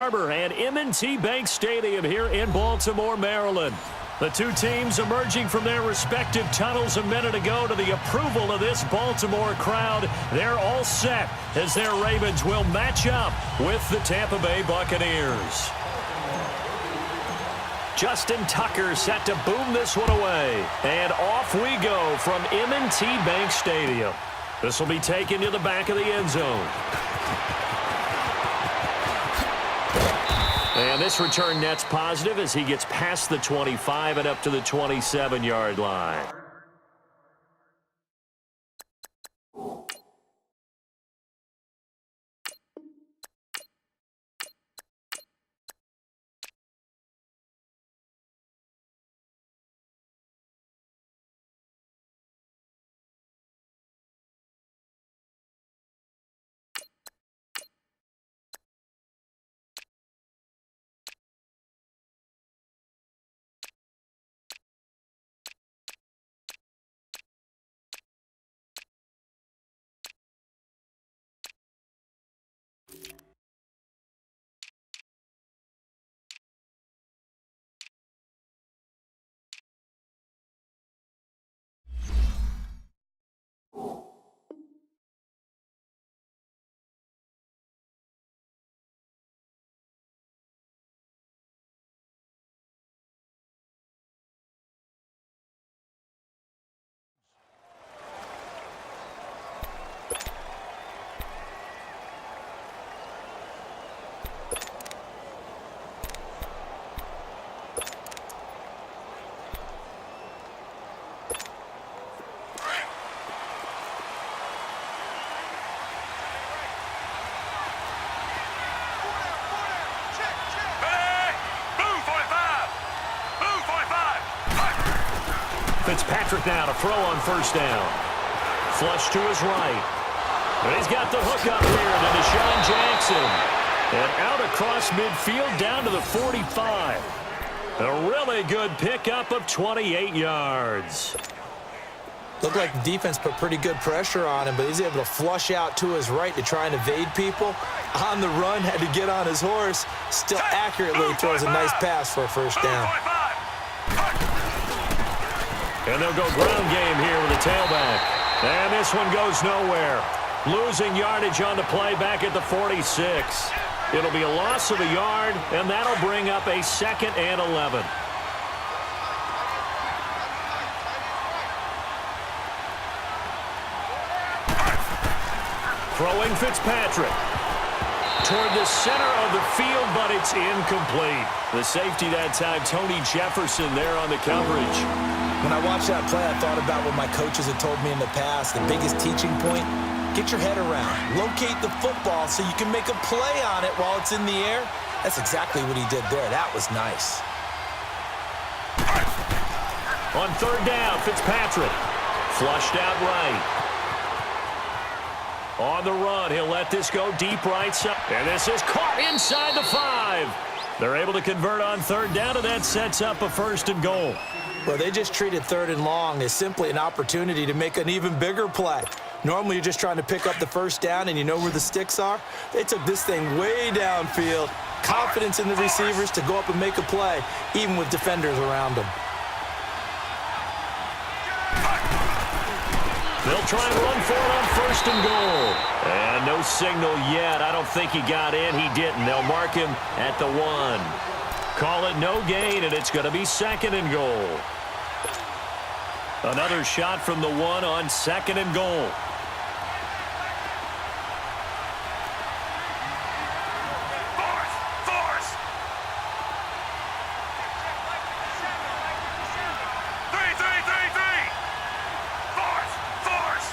Harbor and M&T Bank Stadium here in Baltimore, Maryland. The two teams emerging from their respective tunnels a minute ago to the approval of this Baltimore crowd. They're all set as their Ravens will match up with the Tampa Bay Buccaneers. Justin Tucker set to boom this one away. And off we go from M&T Bank Stadium. This will be taken to the back of the end zone. And this return net's positive as he gets past the 25 and up to the 27-yard line. Fitzpatrick now to throw on first down. Flush to his right. And he's got the hook up here to Deshaun Jackson. And out across midfield down to the 45. A really good pickup of 28 yards. Looked like the defense put pretty good pressure on him, but he's able to flush out to his right to try and evade people. On the run, had to get on his horse. Still accurately throws a nice pass for a first down. And they'll go ground game here with the tailback. And this one goes nowhere. Losing yardage on the play back at the 46. It'll be a loss of a yard, and that'll bring up a 2nd and 11. Throwing Fitzpatrick. Toward the center of the field, but it's incomplete. The safety that time, Tony Jefferson there on the coverage. When I watched that play, I thought about what my coaches had told me in the past. The biggest teaching point, get your head around. Locate the football so you can make a play on it while it's in the air. That's exactly what he did there. That was nice. On third down, Fitzpatrick. Flushed out right. On the run, he'll let this go deep right side. And this is caught inside the 5. They're able to convert on third down, and that sets up a 1st and goal. Well, they just treated 3rd and long as simply an opportunity to make an even bigger play. Normally, you're just trying to pick up the first down, and you know where the sticks are. They took this thing way downfield. Confidence in the receivers to go up and make a play, even with defenders around them. They'll try and run for it on 1st and goal. And no signal yet. I don't think he got in. He didn't. They'll mark him at the 1. Call it no gain, and it's going to be 2nd and goal. Another shot from the 1 on 2nd and goal. Force. 3. Force.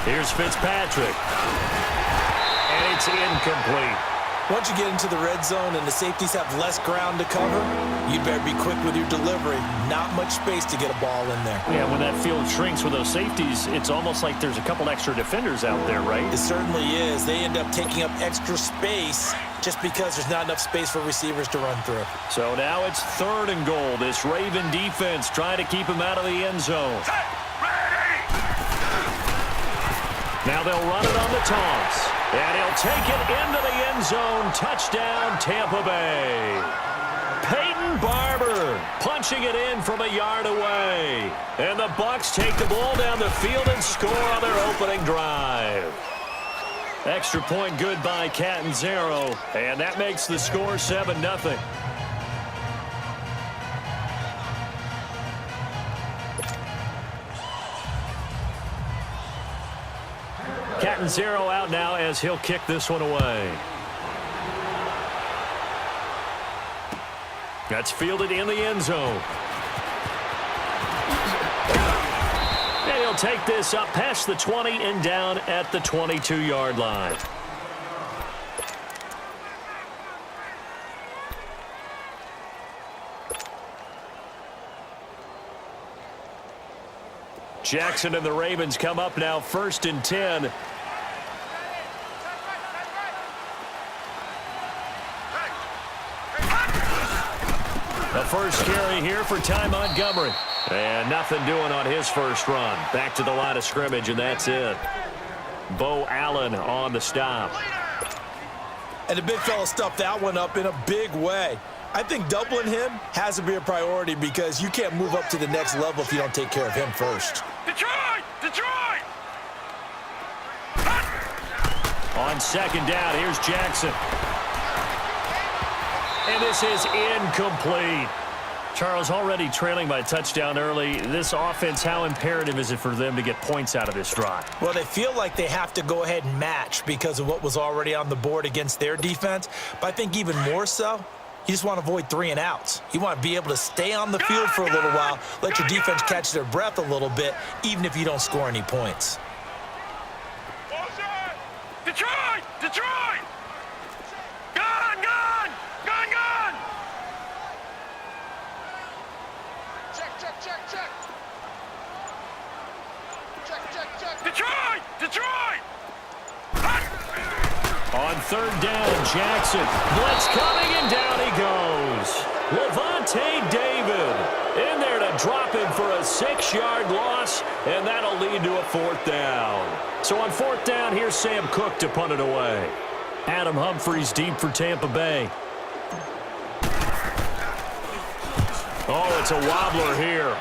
Here's Fitzpatrick. And it's incomplete. Once you get into the red zone and the safeties have less ground to cover, you better be quick with your delivery. Not much space to get a ball in there. Yeah, when that field shrinks with those safeties, it's almost like there's a couple extra defenders out there, right? It certainly is. They end up taking up extra space just because there's not enough space for receivers to run through. So now it's 3rd and goal. This Raven defense trying to keep him out of the end zone. Now they'll run it on the toss. And he'll take it into the end zone. Touchdown, Tampa Bay. Peyton Barber punching it in from a yard away. And the Bucs take the ball down the field and score on their opening drive. Extra point good by Catanzaro. And that makes the score 7-0. Catanzaro out now as he'll kick this one away. That's fielded in the end zone. And he'll take this up past the 20 and down at the 22-yard line. Jackson and the Ravens come up now 1st and 10. The first carry here for Ty Montgomery. And nothing doing on his first run. Back to the line of scrimmage, and that's it. Bo Allen on the stop. And the big fella stuffed that one up in a big way. I think doubling him has to be a priority because you can't move up to the next level if you don't take care of him first. Detroit! Detroit! On second down, here's Jackson. And this is incomplete. Charles, already trailing by a touchdown early. This offense, how imperative is it for them to get points out of this drive? Well, they feel like they have to go ahead and match because of what was already on the board against their defense. But I think even more so, you just want to avoid 3 and outs. You want to be able to stay on the field for a little while, let your defense catch their breath a little bit, even if you don't score any points. Detroit! Detroit! Gone! Gone! Gone! Gone! Check, check, check, check. Check, check, check. Detroit! Detroit! On third down, Jackson. Blitz coming, and down he goes. Levante David in there to drop him for a 6-yard loss, and that'll lead to a 4th down. So on 4th down, here's Sam Cook to punt it away. Adam Humphries deep for Tampa Bay. Oh, it's a wobbler here.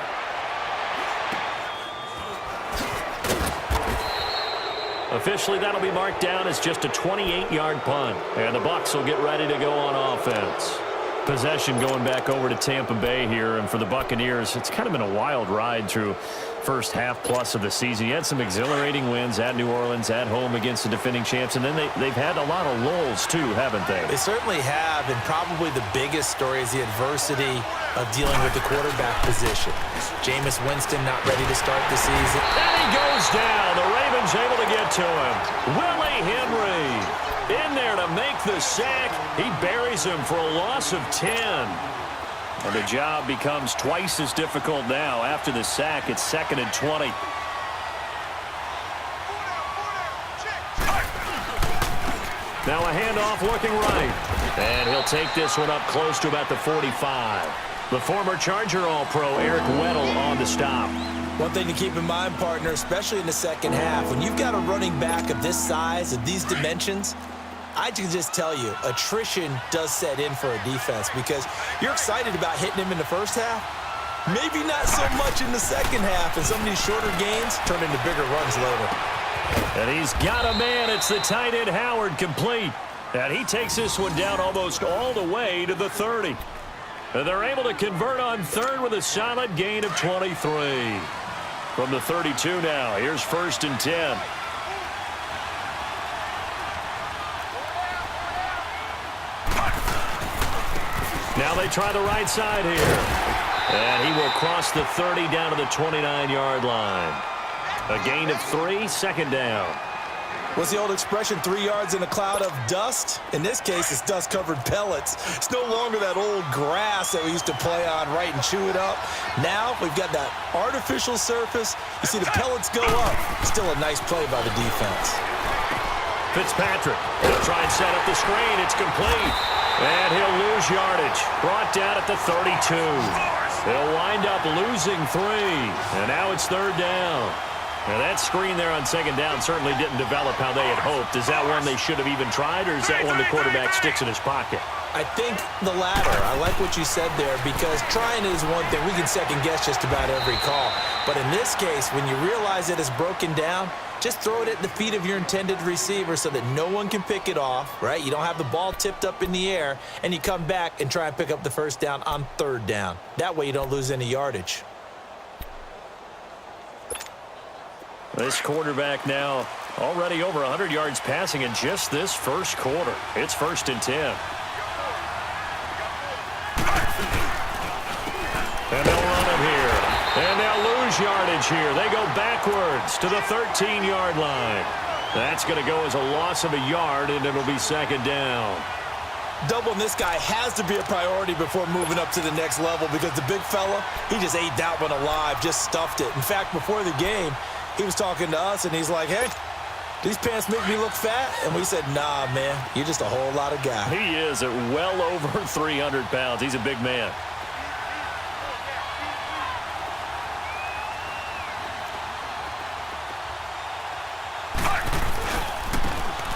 Officially, that'll be marked down as just a 28-yard punt. And the Bucs will get ready to go on offense. Possession going back over to Tampa Bay here. And for the Buccaneers, it's kind of been a wild ride through first half plus of the season. You had some exhilarating wins at New Orleans, at home against the defending champs. And then they've had a lot of lulls, too, haven't they? They certainly have. And probably the biggest story is the adversity of dealing with the quarterback position. Jameis Winston not ready to start the season. And he goes down. The Ravens able to get to him. Willie Henry in there to make the sack. He buries him for a loss of 10. And the job becomes twice as difficult now. After the sack, it's 2nd and 20. Now a handoff looking right. And he'll take this one up close to about the 45. The former Charger All-Pro Eric Weddle on the stop. One thing to keep in mind, partner, especially in the second half, when you've got a running back of this size, of these dimensions, I can just tell you, attrition does set in for a defense because you're excited about hitting him in the first half. Maybe not so much in the second half, and some of these shorter gains turn into bigger runs later. And he's got a man. It's the tight end Howard complete. And he takes this one down almost all the way to the 30. And they're able to convert on third with a solid gain of 23. From the 32 now, here's 1st and 10. Now they try the right side here. And he will cross the 30 down to the 29-yard line. A gain of 3, 2nd down. What's the old expression, 3 yards in a cloud of dust? In this case, it's dust-covered pellets. It's no longer that old grass that we used to play on, right, and chew it up. Now we've got that artificial surface. You see the pellets go up. Still a nice play by the defense. Fitzpatrick, he'll try and set up the screen. It's complete. And he'll lose yardage. Brought down at the 32. He'll wind up losing 3. And now it's 3rd down. Now that screen there on second down certainly didn't develop how they had hoped. Is that one they should have even tried, or is that one the quarterback sticks in his pocket? I think the latter. I like what you said there, because trying is one thing. We can second guess just about every call. But in this case, when you realize it is broken down, just throw it at the feet of your intended receiver so that no one can pick it off, right? You don't have the ball tipped up in the air, and you come back and try and pick up the first down on third down. That way you don't lose any yardage. This quarterback now already over 100 yards passing in just this first quarter. It's 1st and 10. And they'll run him here. And they'll lose yardage here. They go backwards to the 13-yard line. That's going to go as a loss of a yard, and it'll be 2nd down. Doubling this guy has to be a priority before moving up to the next level, because the big fella, he just ate that one alive, just stuffed it. In fact, before the game, he was talking to us, and he's like, hey, these pants make me look fat? And we said, nah, man, you're just a whole lot of guy. He is at well over 300 pounds. He's a big man.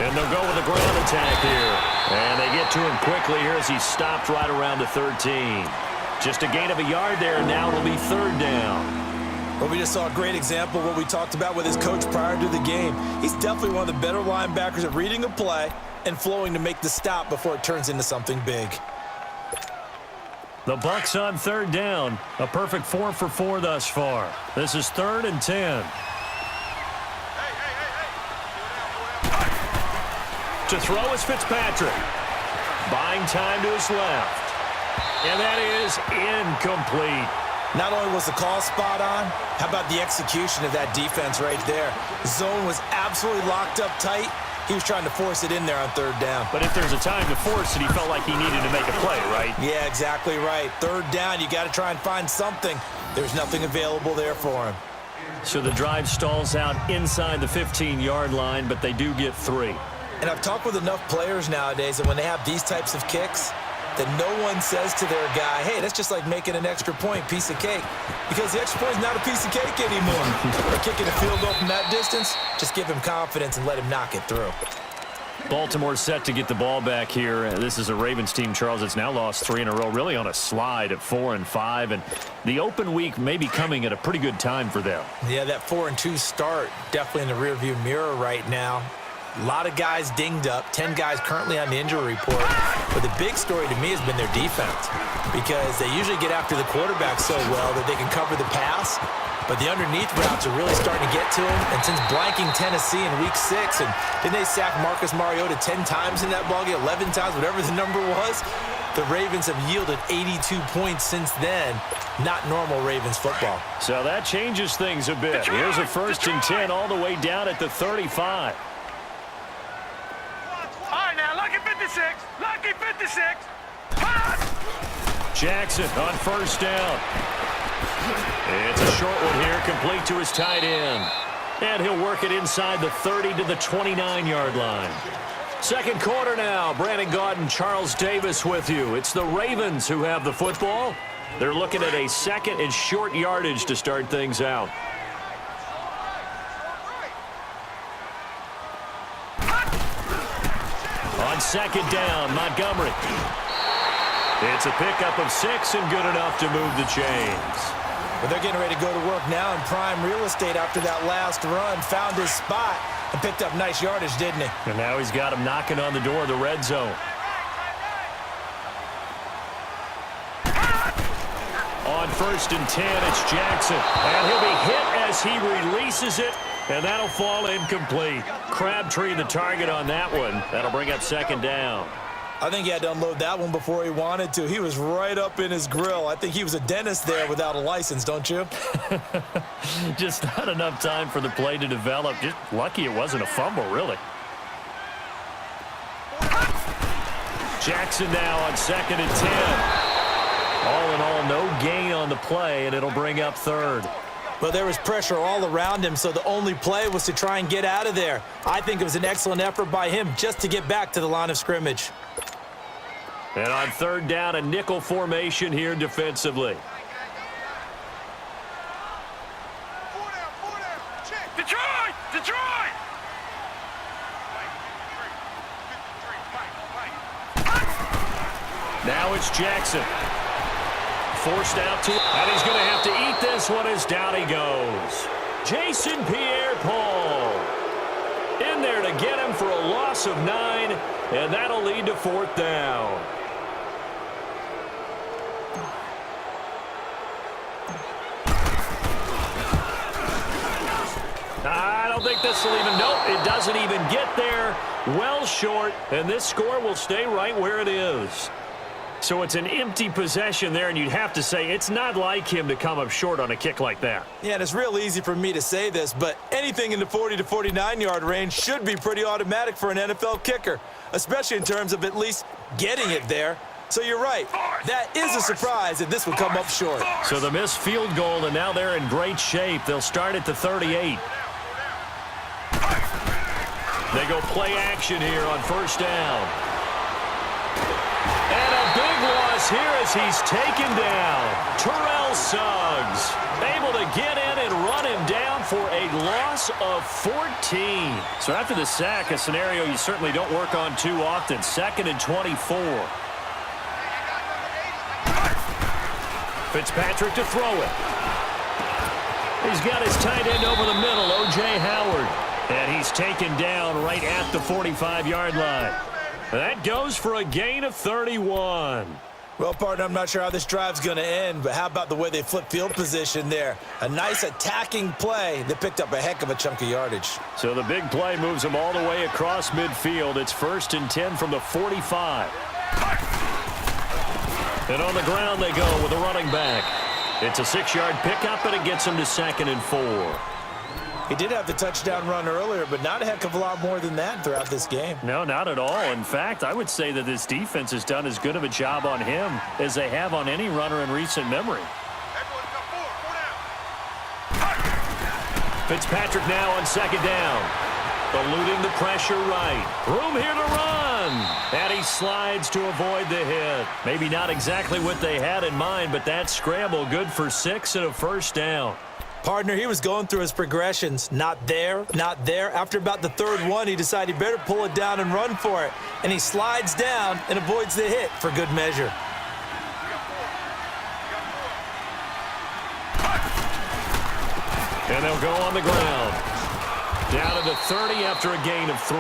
And they'll go with a ground attack here. And they get to him quickly here as he's stopped right around the 13. Just a gain of a yard there, and now it'll be 3rd down. Well, we just saw a great example of what we talked about with his coach prior to the game. He's definitely one of the better linebackers at reading a play and flowing to make the stop before it turns into something big. The Bucs on 3rd down. A perfect 4 for 4 thus far. This is 3rd and 10. To throw is Fitzpatrick. Buying time to his left. And that is incomplete. Not only was the call spot on, how about the execution of that defense right there? The zone was absolutely locked up tight. He was trying to force it in there on 3rd down. But if there's a time to force it, he felt like he needed to make a play, right? Yeah, exactly right. 3rd down, you got to try and find something. There's nothing available there for him. So the drive stalls out inside the 15-yard line, but they do get 3. And I've talked with enough players nowadays that when they have these types of kicks, that no one says to their guy, hey, that's just like making an extra point, piece of cake. Because the extra point is not a piece of cake anymore. Or kicking a field goal from that distance, just give him confidence and let him knock it through. Baltimore set to get the ball back here. This is a Ravens team, Charles, that's now lost 3 in a row, really on a slide at 4 and 5. And the open week may be coming at a pretty good time for them. Yeah, that 4-2 start definitely in the rearview mirror right now. A lot of guys dinged up, 10 guys currently on the injury report. But the big story to me has been their defense, because they usually get after the quarterback so well that they can cover the pass. But the underneath routes are really starting to get to him. And since blanking Tennessee in Week 6, and didn't they sack Marcus Mariota 10 times in that ballgame, 11 times, whatever the number was? The Ravens have yielded 82 points since then. Not normal Ravens football. So that changes things a bit. Here's a 1st and 10 all the way down at the 35. Lucky 56! Lucky 56! Pass! Jackson on 1st down. It's a short one here, complete to his tight end. And he'll work it inside the 30 to the 29-yard line. 2nd quarter now. Brandon Gaudin, Charles Davis with you. It's the Ravens who have the football. They're looking at a 2nd and short yardage to start things out. On 2nd down, Montgomery. It's a pickup of 6 and good enough to move the chains. But they're getting ready to go to work now in prime real estate after that last run. Found his spot and picked up nice yardage, didn't he? And now he's got him knocking on the door of the red zone. On 1st and 10, it's Jackson. And he'll be hit as he releases it. And that'll fall incomplete. Crabtree the target on that one. That'll bring up 2nd down. I think he had to unload that one before he wanted to. He was right up in his grill. I think he was a dentist there without a license, don't you? Just not enough time for the play to develop. Just lucky it wasn't a fumble, really. Jackson now on 2nd and 10. All in all, no gain on the play, and it'll bring up 3rd. Well, there was pressure all around him, so the only play was to try and get out of there. I think it was an excellent effort by him just to get back to the line of scrimmage. And on 3rd down, a nickel formation here defensively. Detroit! Now it's Jackson. Forced out to, and he's going to have to eat this one as down he goes. Jason Pierre-Paul in there to get him for a loss of 9, and that'll lead to 4th down. I don't think this will even, nope, it doesn't even get there. Well short, and this score will stay right where it is. So it's an empty possession there, and you'd have to say it's not like him to come up short on a kick like that. Yeah, and it's real easy for me to say this, but anything in the 40 to 49-yard range should be pretty automatic for an NFL kicker, especially in terms of at least getting it there. So you're right. That is a surprise that this would come up short. So the missed field goal, and now they're in great shape. They'll start at the 38. They go play action here on 1st down. And a big loss here as he's taken down. Terrell Suggs able to get in and run him down for a loss of 14. So after the sack, a scenario you certainly don't work on too often. 2nd and 24. Fitzpatrick to throw it. He's got his tight end over the middle, O.J. Howard. And he's taken down right at the 45-yard line. That goes for a gain of 31. Well, partner, I'm not sure how this drive's going to end, but how about the way they flip field position there? A nice attacking play that picked up a heck of a chunk of yardage. So the big play moves them all the way across midfield. It's 1st and 10 from the 45. And on the ground they go with a running back. It's a 6-yard pickup, and it gets him to 2nd and 4. He did have the touchdown run earlier, but not a heck of a lot more than that throughout this game. No, not at all. In fact, I would say that this defense has done as good of a job on him as they have on any runner in recent memory. Fitzpatrick now on 2nd down. Eluding the pressure right. Room here to run. And he slides to avoid the hit. Maybe not exactly what they had in mind, but that scramble good for 6 and a 1st down. Partner, he was going through his progressions. Not there, not there. After about the 3rd one, he decided he better pull it down and run for it. And he slides down and avoids the hit for good measure. And they'll go on the ground. Down to the 30 after a gain of 3.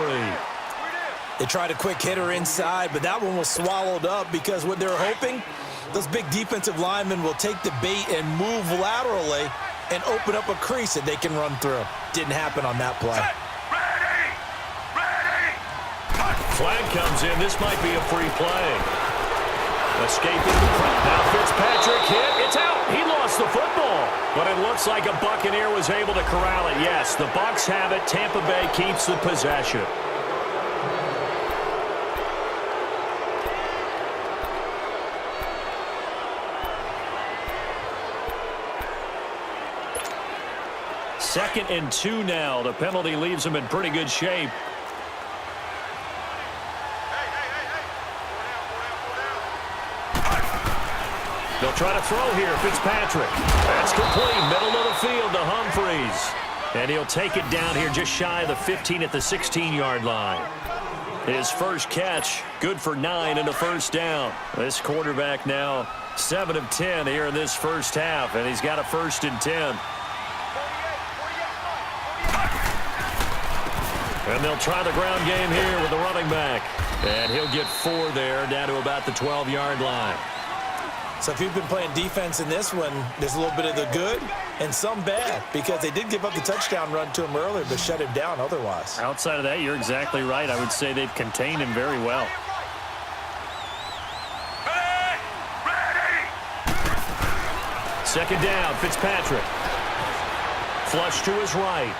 They tried a quick hitter inside, but that one was swallowed up because what they're hoping, those big defensive linemen will take the bait and move laterally and open up a crease that they can run through. Didn't happen on that play. Flag comes in. This might be a free play. Escaping the front. Now Fitzpatrick hit. It's out. He lost the football. But it looks like a Buccaneer was able to corral it. Yes, the Bucs have it. Tampa Bay keeps the possession. Second and 2 now. The penalty leaves them in pretty good shape. They'll try to throw here. Fitzpatrick. That's complete. Middle of the field to Humphreys. And he'll take it down here just shy of the 15 at the 16-yard line. His first catch, good for 9 and a 1st down. This quarterback now 7 of 10 here in this first half, and he's got a 1st and 10. And they'll try the ground game here with the running back. And he'll get 4 there, down to about the 12-yard line. So if you've been playing defense in this one, there's a little bit of the good and some bad, because they did give up the touchdown run to him earlier, but shut him down otherwise. Outside of that, you're exactly right. I would say they've contained him very well. Second down, Fitzpatrick. Flush to his right.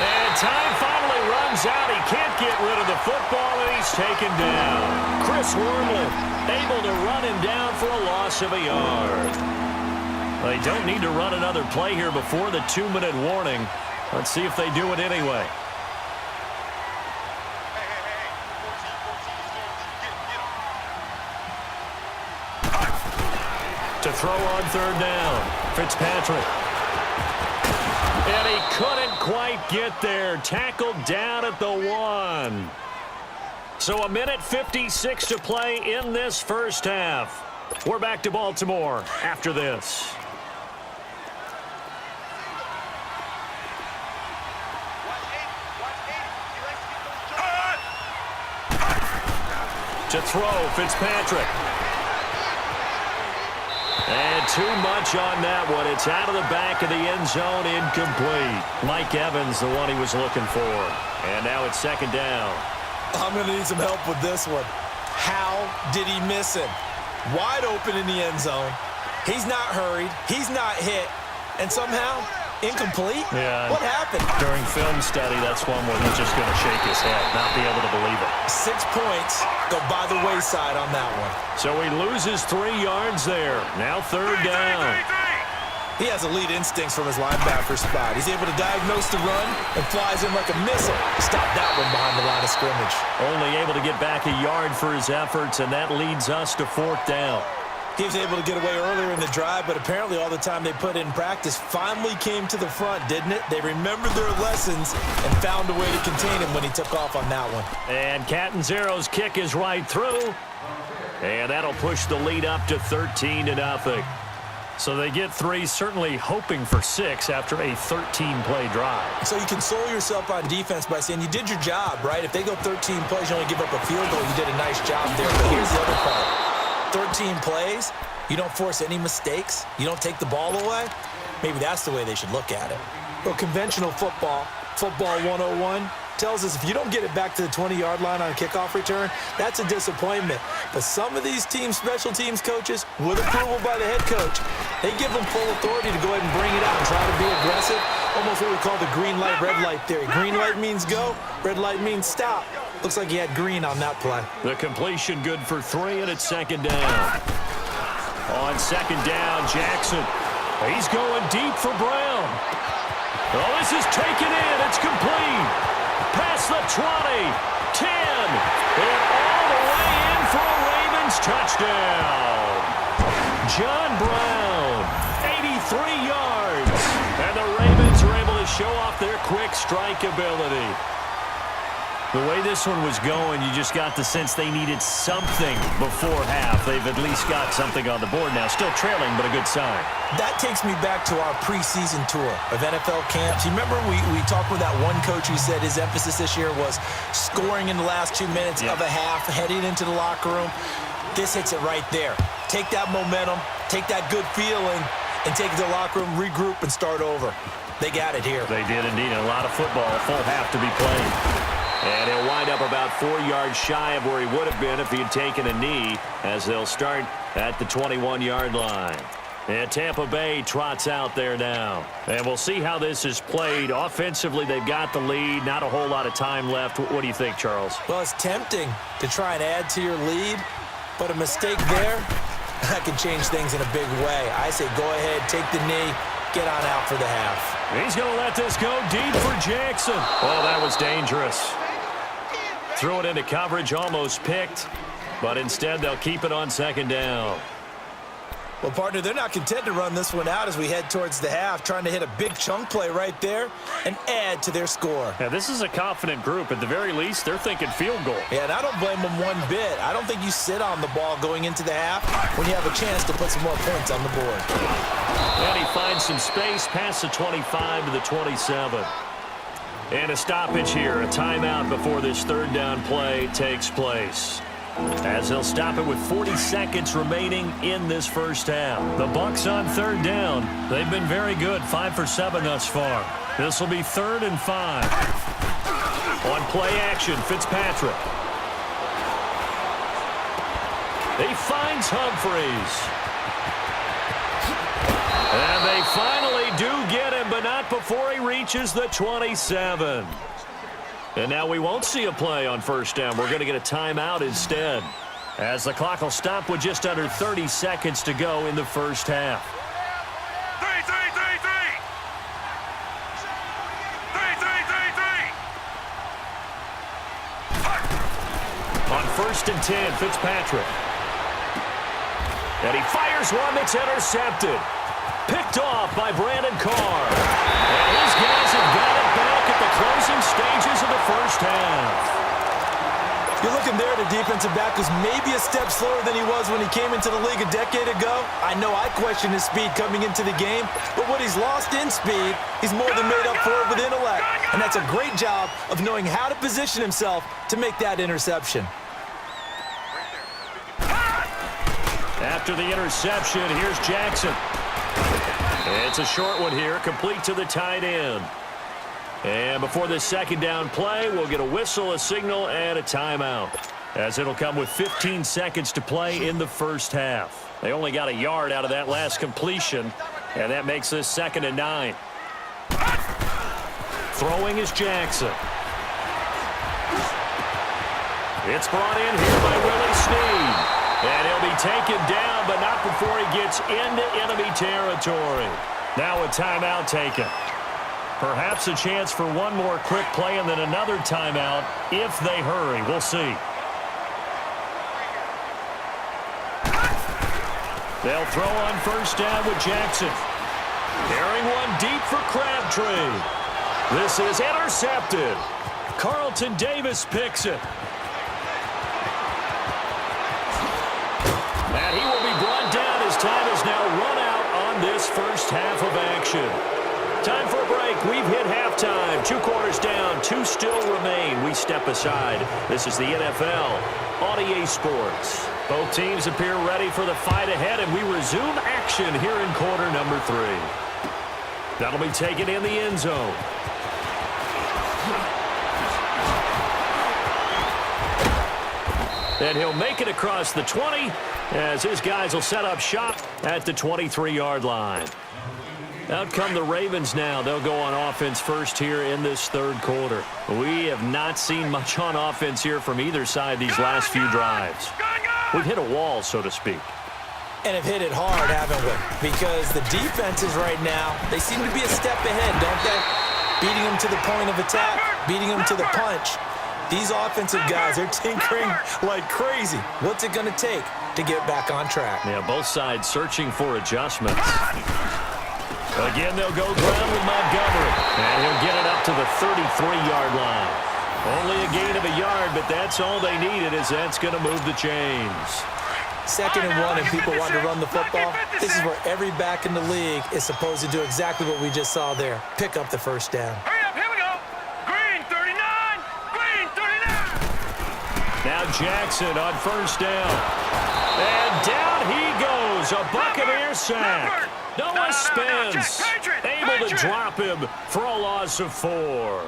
And time finally runs out. He can't get rid of the football, and he's taken down. Chris Wormley able to run him down for a loss of a yard. They don't need to run another play here before the 2-minute warning. Let's see if they do it anyway. To throw on 3rd down, Fitzpatrick. And he couldn't quite get there. Tackled down at the 1. So a minute 56 to play in this first half. We're back to Baltimore after this. To throw, Fitzpatrick. And too much on that one. It's out of the back of the end zone, incomplete. Mike Evans, the one he was looking for. And now it's second down. I'm going to need some help with this one. How did he miss him? Wide open in the end zone. He's not hurried. He's not hit. And somehow, incomplete? Yeah. What happened? During film study, that's one where he's just going to shake his head, not be able to believe it. 6 points go by the wayside on that one. So he loses 3 yards there. Now third down. He has elite instincts from his linebacker spot. He's able to diagnose the run and flies in like a missile. Stop that one behind the line of scrimmage. Only able to get back a yard for his efforts, and that leads us to fourth down. He was able to get away earlier in the drive, but apparently all the time they put in practice finally came to the front, didn't it? They remembered their lessons and found a way to contain him when he took off on that one. And Catanzaro's kick is right through. And that'll push the lead up to 13-0. So they get 3, certainly hoping for 6 after a 13-play drive. So you console yourself on defense by saying you did your job, right? If they go 13 plays, you only give up a field goal, you did a nice job there. But here's the other part. 13 plays, you don't force any mistakes, you don't take the ball away. Maybe that's the way they should look at it. Well, conventional football 101, tells us if you don't get it back to the 20-yard line on a kickoff return, that's a disappointment. But some of these teams, special teams coaches, with approval by the head coach, they give them full authority to go ahead and bring it out and try to be aggressive. Almost what we call the green light, red light theory. Green light means go, red light means stop. Looks like he had green on that play. The completion good for 3, and it's second down. On second down, Jackson. He's going deep for Brown. Oh, this is taken in. It's complete. Past the 20, 10, and all the way in for a Ravens touchdown. John Brown, 83 yards. And the Ravens are able to show off their quick strike ability. The way this one was going, you just got the sense they needed something before half. They've at least got something on the board now. Still trailing, but a good sign. That takes me back to our preseason tour of NFL camps. You remember we talked with that one coach who said his emphasis this year was scoring in the last 2 minutes of a half, heading into the locker room. This hits it right there. Take that momentum, take that good feeling, and take it to the locker room, regroup, and start over. They got it here. They did indeed. A lot of football, a full half to be played. And he'll wind up about 4 yards shy of where he would have been if he had taken a knee, as they'll start at the 21-yard line. And Tampa Bay trots out there now. And we'll see how this is played. Offensively, they've got the lead. Not a whole lot of time left. What do you think, Charles? Well, it's tempting to try and add to your lead, but a mistake there, that can change things in a big way. I say go ahead, take the knee, get on out for the half. He's going to let this go deep for Jackson. Oh, that was dangerous. Threw it into coverage, almost picked, but instead they'll keep it on second down. Well, partner, they're not content to run this one out as we head towards the half, trying to hit a big chunk play right there and add to their score. Yeah, this is a confident group. At the very least, they're thinking field goal. Yeah, and I don't blame them one bit. I don't think you sit on the ball going into the half when you have a chance to put some more points on the board. And he finds some space past the 25 to the 27. And a stoppage here, a timeout before this third down play takes place. As they'll stop it with 40 seconds remaining in this first half. The Bucs on third down. They've been very good, 5 for 7 thus far. This will be 3rd and 5. On play action, Fitzpatrick. He finds Humphreys. And they finally do get him, but not before he reaches the 27. And now we won't see a play on first down. We're going to get a timeout instead, as the clock will stop with just under 30 seconds to go in the first half. On 1st and 10, Fitzpatrick. And he fires one that's intercepted. Picked off by Brandon Carr. And his guys have got it back at the closing stages of the first half. You're looking there at a defensive back who's maybe a step slower than he was when he came into the league a decade ago. I know I questioned his speed coming into the game, but what he's lost in speed, he's more than made up for it with intellect. And that's a great job of knowing how to position himself to make that interception. After the interception, here's Jackson. It's a short one here, complete to the tight end. And before this second down play, we'll get a whistle, a signal, and a timeout, as it'll come with 15 seconds to play in the first half. They only got a yard out of that last completion, and that makes this 2nd and 9. Throwing is Jackson. It's brought in here by Willie Snead. And he'll be taken down, but not before he gets into enemy territory. Now a timeout taken. Perhaps a chance for one more quick play and then another timeout if they hurry. We'll see. They'll throw on first down with Jackson. Carrying one deep for Crabtree. This is intercepted. Carlton Davis picks it. And he will be brought down as time is now run out on this first half of action. Time for a break. We've hit halftime. 2 quarters down. 2 still remain. We step aside. This is the NFL on EA Sports. Both teams appear ready for the fight ahead, and we resume action here in quarter number 3. That'll be taken in the end zone. And he'll make it across the 20 as his guys will set up shop at the 23-yard line. Out come the Ravens now. They'll go on offense first here in this 3rd quarter. We have not seen much on offense here from either side these last few drives. We've hit a wall, so to speak. And have hit it hard, haven't we? Because the defenses right now, they seem to be a step ahead, don't they? Beating them to the point of attack, beating them to the punch. These offensive guys are tinkering like crazy. What's it going to take to get back on track? Yeah, both sides searching for adjustments. Again, they'll go ground with Montgomery. And he'll get it up to the 33-yard line. Only a gain of a yard, but that's all they needed, as that's going to move the chains. 2nd and 1 and people want to run the football. This is where every back in the league is supposed to do exactly what we just saw there. Pick up the first down. Hurry up, here we go. Green 39, green 39. Now Jackson on first down. And down he goes. A Buccaneer sack. Noah Spence able to drop him for a loss of 4.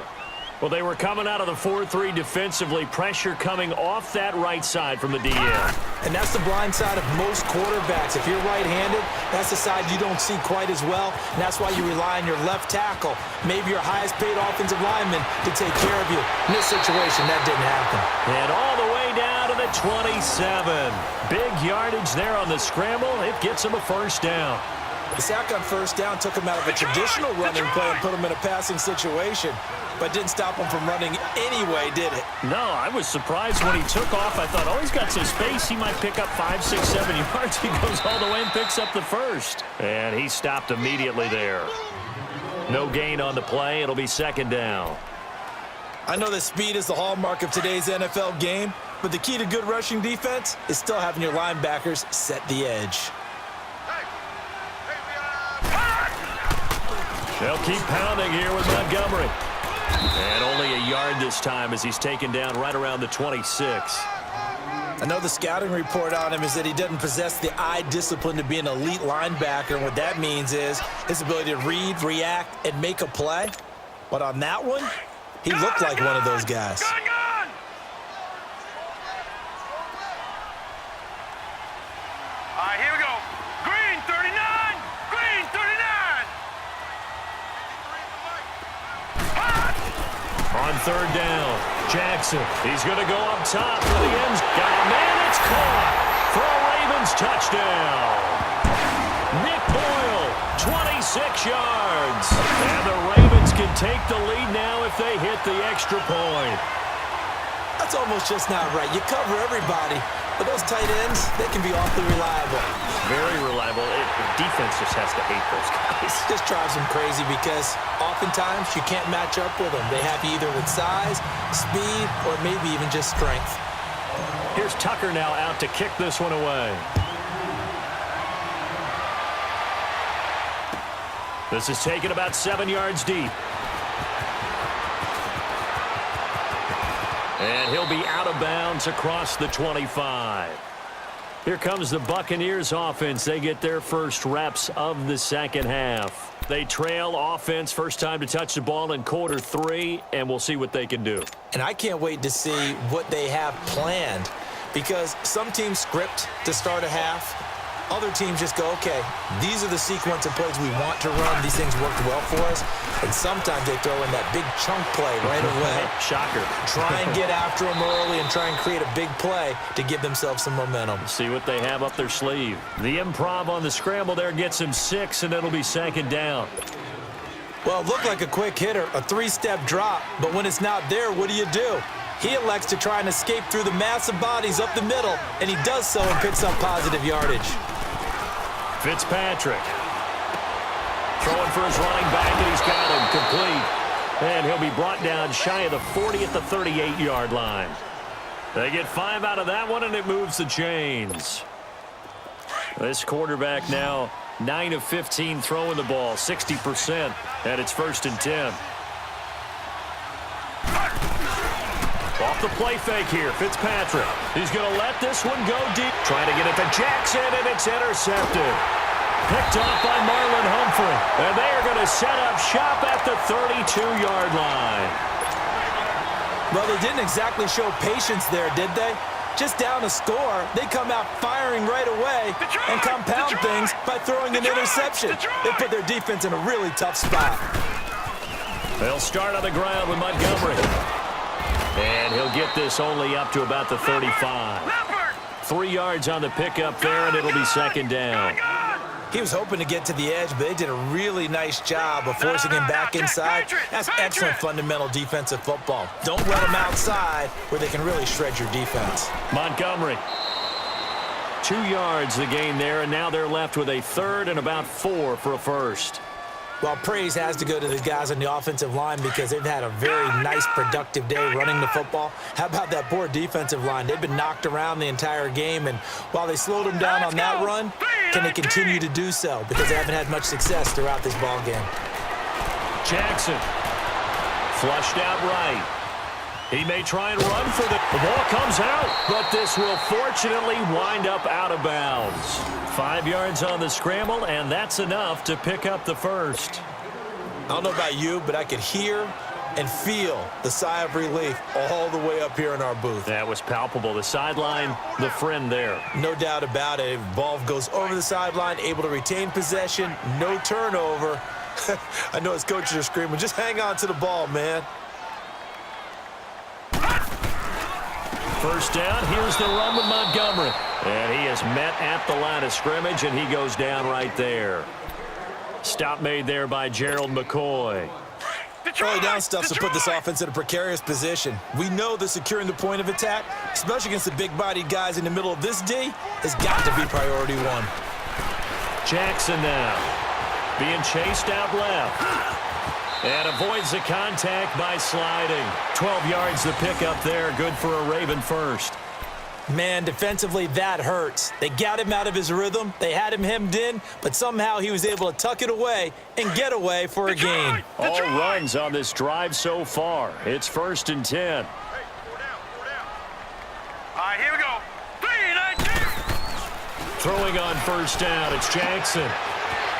Well, they were coming out of the 4-3 defensively. Pressure coming off that right side from the DN. And that's the blind side of most quarterbacks. If you're right-handed, that's the side you don't see quite as well. And that's why you rely on your left tackle, maybe your highest-paid offensive lineman, to take care of you. In this situation, that didn't happen. And all the way down to the 27. Big yardage there on the scramble. It gets him a first down. The sack on first down took him out of a traditional running play and put him in a passing situation, but didn't stop him from running anyway, did it? No, I was surprised when he took off. I thought, oh, he's got some space. He might pick up 5, 6, 7 yards. He goes all the way and picks up the first. And he stopped immediately there. No gain on the play. It'll be 2nd down. I know that speed is the hallmark of today's NFL game, but the key to good rushing defense is still having your linebackers set the edge. They'll keep pounding here with Montgomery. And only a yard this time as he's taken down right around the 26. I know the scouting report on him is that he doesn't possess the eye discipline to be an elite linebacker. And what that means is his ability to read, react, and make a play. But on that one, he looked like one of those guys. All right, here we go. Green 39, green 39. On 3rd down, Jackson. He's going to go up top for the end. Got a man, it's caught for a Ravens touchdown. Nick Boyle, 26 yards. And the Ravens can take the lead now if they hit the extra point. That's almost just not right. You cover everybody, but those tight ends, they can be awfully reliable. Very reliable. The defense just has to hate those guys. This drives them crazy because oftentimes you can't match up with them. They have you either with size, speed, or maybe even just strength. Here's Tucker now out to kick this one away. This is taken about 7 yards deep. And he'll be out of bounds across the 25. Here comes the Buccaneers offense. They get their first reps of the second half. They trail offense, first time to touch the ball in quarter 3, and we'll see what they can do. And I can't wait to see what they have planned, because some teams script to start a half. Other teams just go, okay, these are the sequence of plays we want to run. These things worked well for us. And sometimes they throw in that big chunk play right away. Shocker. Try and get after them early and try and create a big play to give themselves some momentum. See what they have up their sleeve. The improv on the scramble there gets him 6, and it'll be second down. Well, it looked like a quick hitter, a 3-step drop, but when it's not there, what do? He elects to try and escape through the massive bodies up the middle, and he does so and picks up positive yardage. Fitzpatrick throwing for his running back, and he's got him complete. And he'll be brought down shy of the 40 at the 38-yard line. They get 5 out of that one, and it moves the chains. This quarterback now 9 of 15 throwing the ball, 60%, and it's 1st and 10. Off the play fake here, Fitzpatrick. He's going to let this one go deep. Trying to get it to Jackson, and it's intercepted. Picked off by Marlon Humphrey. And they are going to set up shop at the 32-yard line. Well, they didn't exactly show patience there, did they? Just down a score, they come out firing right away and compound things by throwing an interception. They put their defense in a really tough spot. They'll start on the ground with Montgomery. And he'll get this only up to about the 35. 3 yards on the pickup there, and it'll be second down. He was hoping to get to the edge, but they did a really nice job of forcing him back inside. That's excellent fundamental defensive football. Don't let him outside where they can really shred your defense. Montgomery. 2 yards the gain there, and now they're left with a 3rd and about 4 for a first. Well, praise has to go to the guys on the offensive line because they've had a very nice, productive day running the football. How about that poor defensive line? They've been knocked around the entire game, and while they slowed them down on that run, can they continue to do so? Because they haven't had much success throughout this ball game. Jackson. Flushed out right. He may try and run for the ball comes out, but this will fortunately wind up out of bounds. 5 yards on the scramble, and that's enough to pick up the first. I don't know about you, but I could hear and feel the sigh of relief all the way up here in our booth. That was palpable. The sideline, the friend there. No doubt about it. Ball goes over the sideline, able to retain possession, no turnover. I know his coaches are screaming, just hang on to the ball, man. First down, here's the run with Montgomery. And he is met at the line of scrimmage, and he goes down right there. Stop made there by Gerald McCoy. Early down stuffs to put this offense in a precarious position. We know that securing the point of attack, especially against the big-bodied guys in the middle of this D, has got to be priority 1. Jackson now being chased out left. And avoids the contact by sliding. 12 yards the pickup there. Good for a Raven first. Man, defensively, that hurts. They got him out of his rhythm. They had him hemmed in, but somehow he was able to tuck it away and get away for a gain. All runs on this drive so far. It's 1st and 10. Hey, 4 down. All right, here we go. 3-19. Throwing on first down, it's Jackson.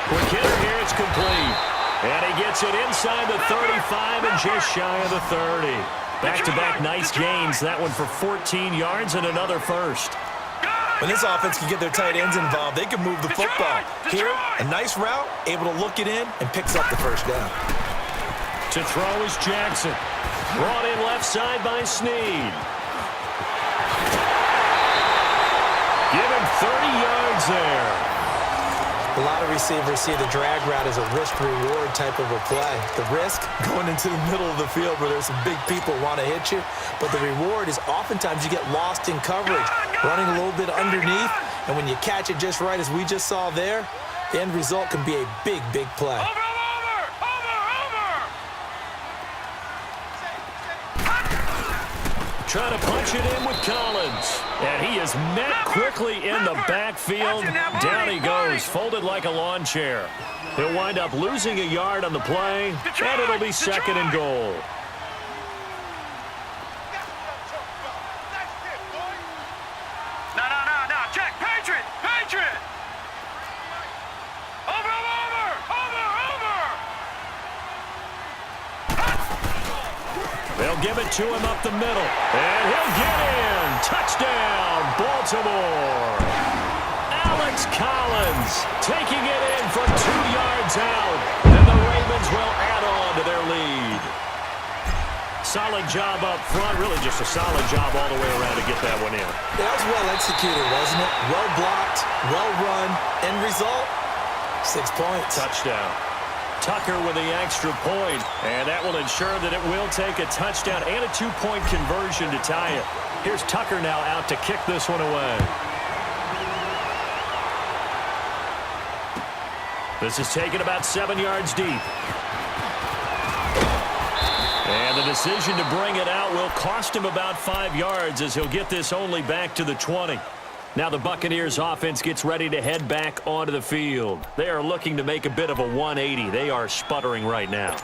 Quick hitter here, it's complete. And he gets it inside the 35 and just shy of the 30. Back-to-back nice gains. That one for 14 yards and another first. When this offense can get their tight ends involved, they can move the football. Here, a nice route, able to look it in, and picks up the first down. To throw is Jackson. Brought in left side by Snead. Give him 30 yards there. A lot of receivers see the drag route as a risk-reward type of a play. The risk, going into the middle of the field where there's some big people want to hit you. But the reward is oftentimes you get lost in coverage, running a little bit underneath. And when you catch it just right, as we just saw there, the end result can be a big, big play. Over. trying to punch it in with Collins. And he is met quickly in the backfield. Down he goes, folded like a lawn chair. He'll wind up losing a yard on the play, and it'll be second and goal. No. Check. Patriot. Over. They'll give it to him up the middle. And he'll get in. Touchdown, Baltimore. Alex Collins taking it in from 2 yards out. And the Ravens will add on to their lead. Solid job up front. Really just a solid job all the way around to get that one in. That was well executed, wasn't it? Well blocked, well run. End result, 6 points. Touchdown. Tucker with the extra point, and that will ensure that it will take a touchdown and a 2-point conversion to tie it. Here's Tucker now out to kick this one away. This is taken about 7 yards deep. And the decision to bring it out will cost him about 5 yards as he'll get this only back to the 20. Now the Buccaneers offense gets ready to head back onto the field. They are looking to make a bit of a 180. They are sputtering right now.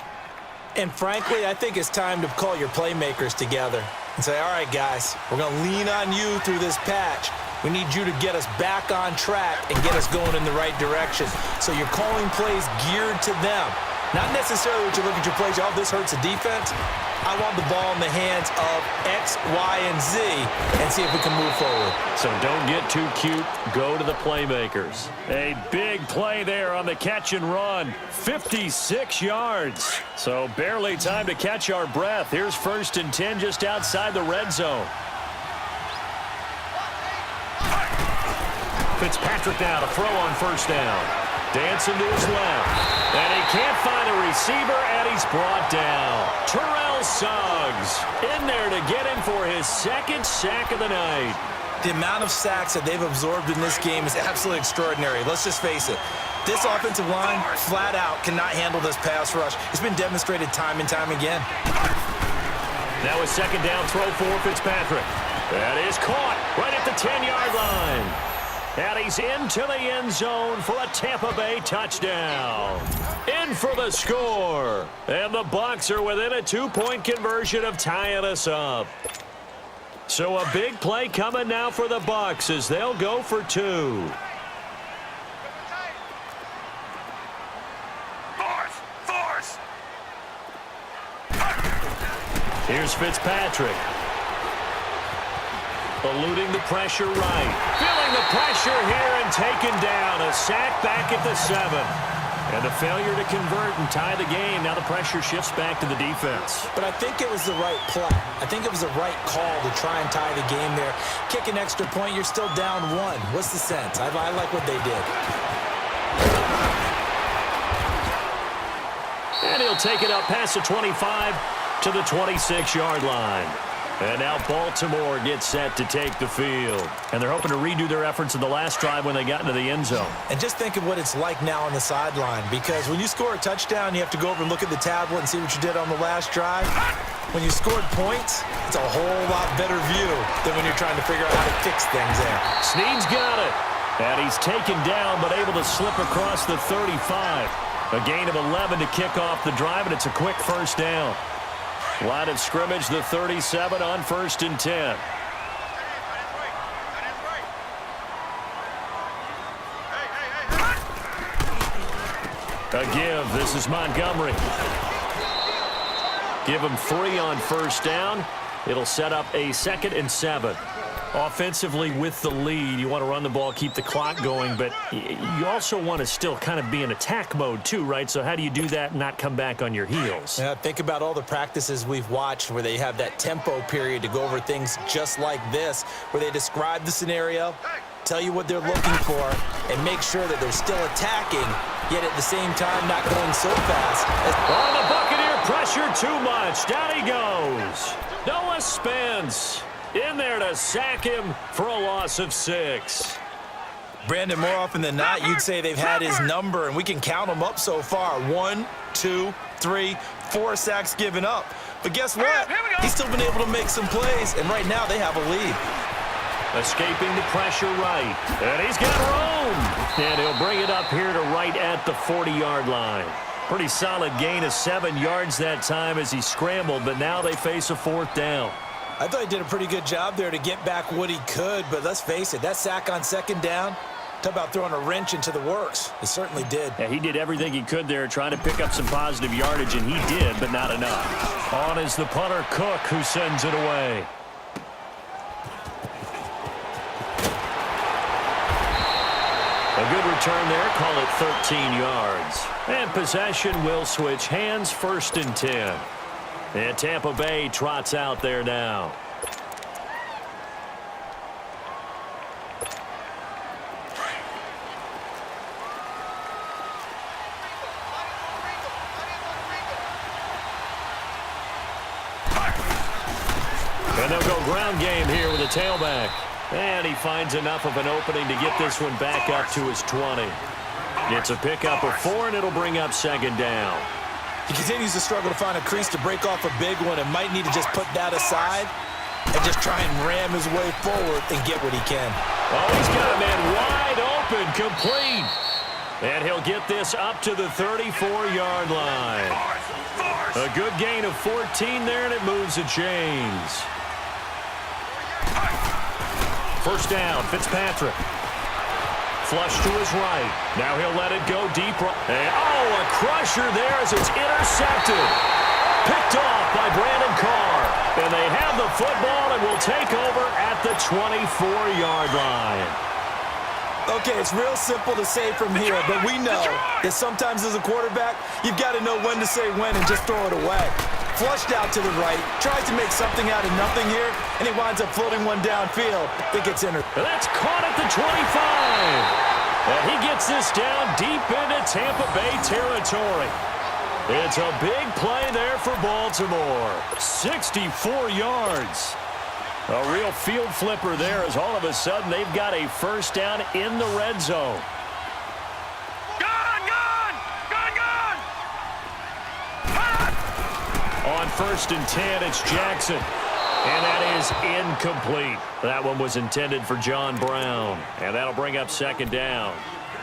And frankly, I think it's time to call your playmakers together and say, all right, guys, we're going to lean on you through this patch. We need you to get us back on track and get us going in the right direction. So you're calling plays geared to them. Not necessarily what you look at your plays, oh, this hurts the defense. I want the ball in the hands of X, Y, and Z and see if we can move forward. So don't get too cute. Go to the playmakers. A big play there on the catch and run. 56 yards. So barely time to catch our breath. Here's 1st and 10 just outside the red zone. Fitzpatrick now to throw on 1st down. Dancing to his left. And he can't find a receiver, and he's brought down. Terrell Suggs in there to get him for his 2nd sack of the night. The amount of sacks that they've absorbed in this game is absolutely extraordinary. Let's just face it. This offensive line, flat out, cannot handle this pass rush. It's been demonstrated time and time again. Now a 2nd down throw for Fitzpatrick. That is caught right at the 10-yard line. And he's into the end zone for a Tampa Bay touchdown. In for the score. And the Bucs are within a 2-point conversion of tying us up. So a big play coming now for the Bucs as they'll go for 2. Force. Here's Fitzpatrick. Eluding the pressure right. Feeling the pressure here and taken down. A sack back at the 7. And a failure to convert and tie the game. Now the pressure shifts back to the defense. But I think it was the right play. I think it was the right call to try and tie the game there. Kick an extra point, you're still down 1. What's the sense? I like what they did. And he'll take it up past the 25 to the 26-yard line. And now Baltimore gets set to take the field. And they're hoping to redo their efforts in the last drive when they got into the end zone. And just think of what it's like now on the sideline, because when you score a touchdown, you have to go over and look at the tablet and see what you did on the last drive. When you scored points, it's a whole lot better view than when you're trying to figure out how to fix things there. Snead's got it. And he's taken down but able to slip across the 35. A gain of 11 to kick off the drive, and it's a quick 1st down. Line of scrimmage, the 37 on 1st and 10. A give. This is Montgomery. Give him 3 on 1st down. It'll set up a 2nd and 7. Offensively with the lead, you want to run the ball, keep the clock going, but you also want to still kind of be in attack mode too, right? So how do you do that and not come back on your heels? Yeah, think about all the practices we've watched where they have that tempo period to go over things just like this, where they describe the scenario, tell you what they're looking for, and make sure that they're still attacking, yet at the same time not going so fast. Oh, the Buccaneer pressure too much. Down he goes. Noah Spence in there to sack him for a loss of 6. Brandon, more often than not, you'd say they've had his number, and we can count them up so far. 1, 2, 3, 4 sacks given up. But guess what? Here we go. He's still been able to make some plays, and right now they have a lead. Escaping the pressure right. And he's got room. And he'll bring it up here to right at the 40-yard line. Pretty solid gain of 7 yards that time as he scrambled, but now they face a 4th down. I thought he did a pretty good job there to get back what he could, but let's face it, that sack on 2nd down, talk about throwing a wrench into the works. It certainly did. Yeah, he did everything he could there trying to pick up some positive yardage, and he did, but not enough. On is the punter, Cook, who sends it away. A good return there, call it 13 yards. And possession will switch hands, 1st and 10. And Tampa Bay trots out there now. And they'll go ground game here with a tailback. And he finds enough of an opening to get this one back up to his 20. It's a pickup of 4, and it'll bring up 2nd down. He continues to struggle to find a crease to break off a big one and might need to just put that aside and just try and ram his way forward and get what he can. Oh, he's got a man wide open, complete. And he'll get this up to the 34-yard line. A good gain of 14 there, and it moves the chains. 1st down, Fitzpatrick. Flush to his right. Now he'll let it go deep. And, a crusher there as it's intercepted. Picked off by Brandon Carr. And they have the football and will take over at the 24-yard line. Okay, it's real simple to say from here, but we know that sometimes as a quarterback, you've got to know when to say when and just throw it away. Flushed out to the right, tries to make something out of nothing here, and he winds up floating one downfield. It gets in. That's caught at the 25. And he gets this down deep into Tampa Bay territory. It's a big play there for Baltimore. 64 yards. A real field flipper there as all of a sudden they've got a 1st down in the red zone. On 1st and 10, it's Jackson. And that is incomplete. That one was intended for John Brown. And that'll bring up 2nd down.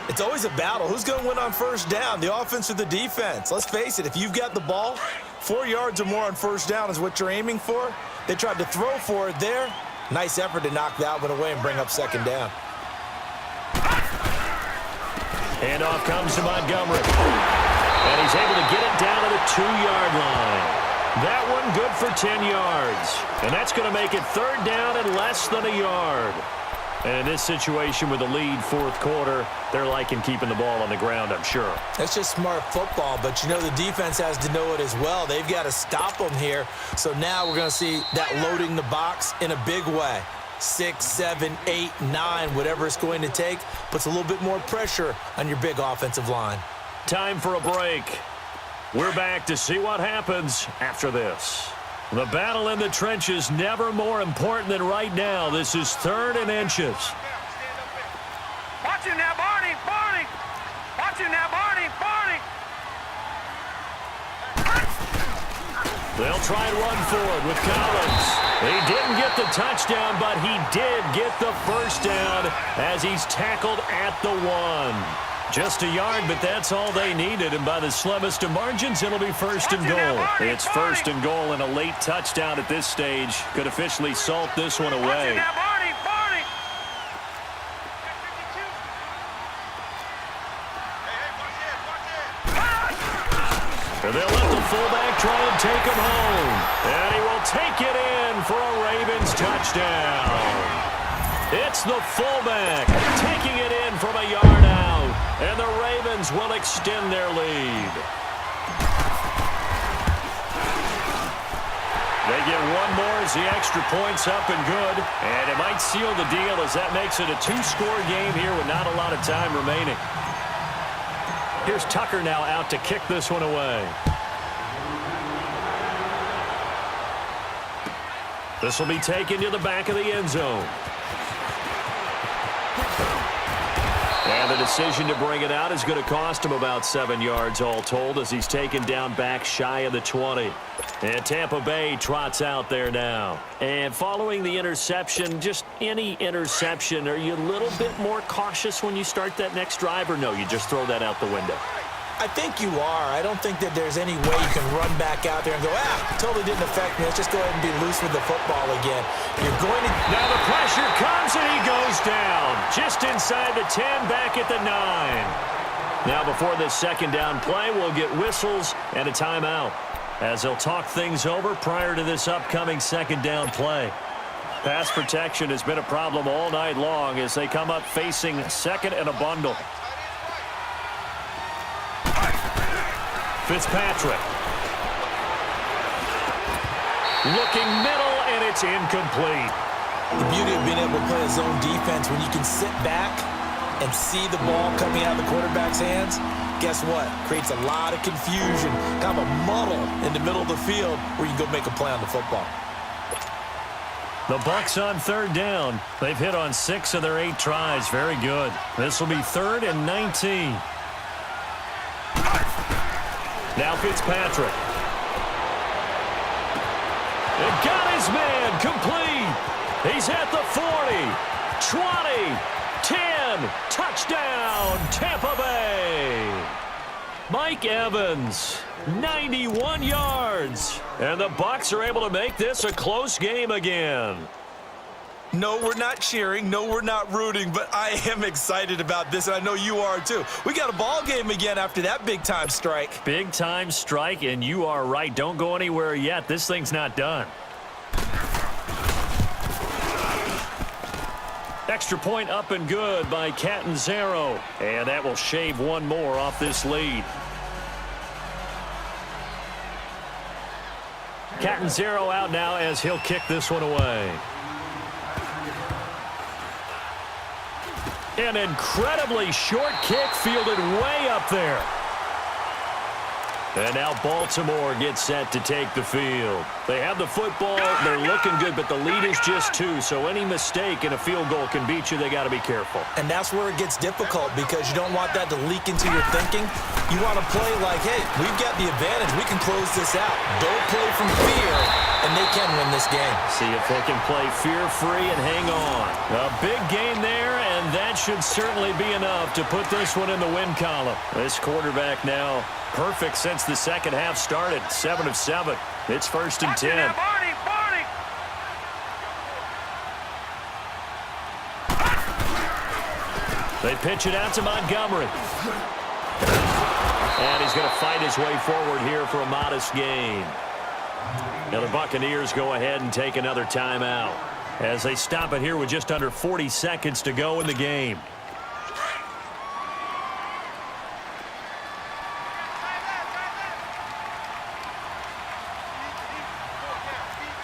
It's always a battle. Who's going to win on 1st down, the offense or the defense? Let's face it, if you've got the ball, 4 yards or more on 1st down is what you're aiming for. They tried to throw for it there. Nice effort to knock that one away and bring up 2nd down. Handoff comes to Montgomery. And he's able to get it down to the 2-yard line. That one good for 10 yards. And that's going to make it 3rd down and less than a yard. And in this situation with the lead 4th quarter, they're liking keeping the ball on the ground, I'm sure. That's just smart football, but you know the defense has to know it as well. They've got to stop them here. So now we're going to see that loading the box in a big way. 6, 7, 8, 9, whatever it's going to take, puts a little bit more pressure on your big offensive line. Time for a break. We're back to see what happens after this. The battle in the trenches never more important than right now. This is 3rd and inches. Watch him now, Barney. Barney. Watch him now, Barney. Barney. They'll try and run forward with Collins. He didn't get the touchdown, but he did get the 1st down as he's tackled at the 1. Just a yard, but that's all they needed, and by the slimmest of margins, it'll be 1st and goal. It's 1st and goal, and a late touchdown at this stage could officially salt this one away. And they'll let the fullback try and take him home. And he will take it in for a Ravens touchdown. It's the fullback taking it in from a yard out. And the Ravens will extend their lead. They get one more as the extra point's up and good. And it might seal the deal as that makes it a 2-score game here with not a lot of time remaining. Here's Tucker now out to kick this one away. This will be taken to the back of the end zone. And the decision to bring it out is going to cost him about 7 yards all told as he's taken down back shy of the 20. And Tampa Bay trots out there now. And following the interception, just any interception, are you a little bit more cautious when you start that next drive, or no, you just throw that out the window? I think you are. I don't think that there's any way you can run back out there and go, totally didn't affect me. Let's just go ahead and be loose with the football again. You're going to... Now the pressure comes and he goes down. Just inside the 10, back at the 9. Now before this second down play, we'll get whistles and a timeout as they'll talk things over prior to this upcoming second down play. Pass protection has been a problem all night long as they come up facing second and a bundle. Fitzpatrick. Looking middle, and it's incomplete. The beauty of being able to play a zone defense when you can sit back and see the ball coming out of the quarterback's hands, guess what? Creates a lot of confusion, kind of a muddle in the middle of the field where you can go make a play on the football. The Bucs on third down. They've hit on 6 of their 8 tries. Very good. This will be 3rd and 19. Now Fitzpatrick. It got his man complete. He's at the 40, 20, 10. Touchdown, Tampa Bay. Mike Evans, 91 yards. And the Bucs are able to make this a close game again. No, we're not cheering. No, we're not rooting, but I am excited about this, and I know you are too. We got a ball game again after that big-time strike. Big-time strike, and you are right. Don't go anywhere yet. This thing's not done. Extra point up and good by Catanzaro, and that will shave one more off this lead. Catanzaro out now as he'll kick this one away. An incredibly short kick fielded way up there. And now Baltimore gets set to take the field. They have the football. They're looking good, but the lead is just 2. So any mistake in a field goal can beat you. They got to be careful. And that's where it gets difficult because you don't want that to leak into your thinking. You want to play like, hey, we've got the advantage. We can close this out. Don't play from fear, and they can win this game. See if they can play fear-free and hang on. A big gain there, and that should certainly be enough to put this one in the win column. This quarterback now perfect since the second half started. 7 of 7. It's 1st and 10. They pitch it out to Montgomery. And he's going to fight his way forward here for a modest gain. Now the Buccaneers go ahead and take another timeout as they stop it here with just under 40 seconds to go in the game.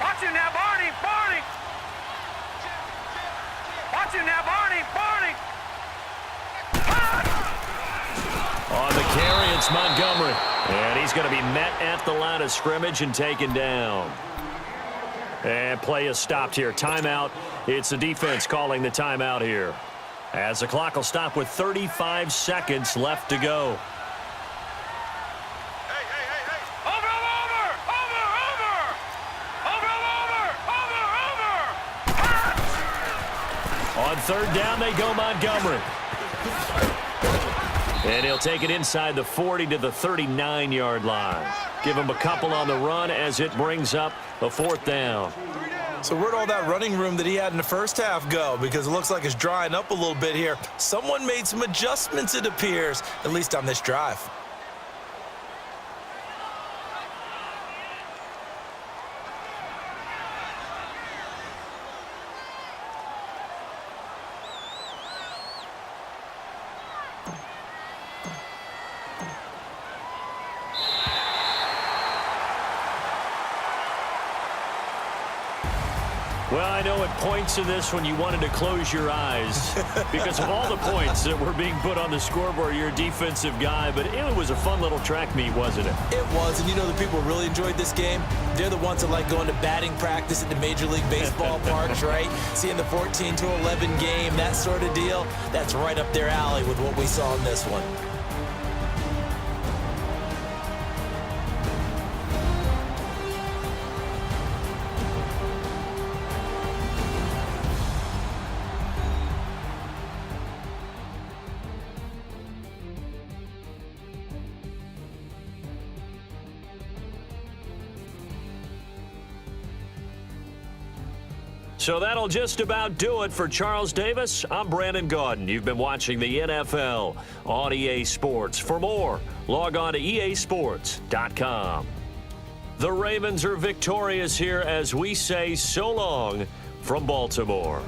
Watch him now, Barney! Barney! Watch him now, Barney! Barney! On the carry, it's Montgomery. And he's going to be met at the line of scrimmage and taken down. And play is stopped here. Timeout. It's the defense calling the timeout here, as the clock will stop with 35 seconds left to go. On third down, they go Montgomery. And he'll take it inside the 40 to the 39-yard line. Give him a couple on the run as it brings up a 4th down. So where'd all that running room that he had in the first half go? Because it looks like it's drying up a little bit here. Someone made some adjustments, it appears, at least on this drive. Well, I know at points in this when you wanted to close your eyes because of all the points that were being put on the scoreboard. You're a defensive guy, but it was a fun little track meet, wasn't it? It was, and you know the people who really enjoyed this game? They're the ones that like going to batting practice at the Major League Baseball parks, right? Seeing the 14-11 game, that sort of deal. That's right up their alley with what we saw in this one. So that'll just about do it for Charles Davis. I'm Brandon Gaudin. You've been watching the NFL on EA Sports. For more, log on to easports.com. The Ravens are victorious here as we say so long from Baltimore.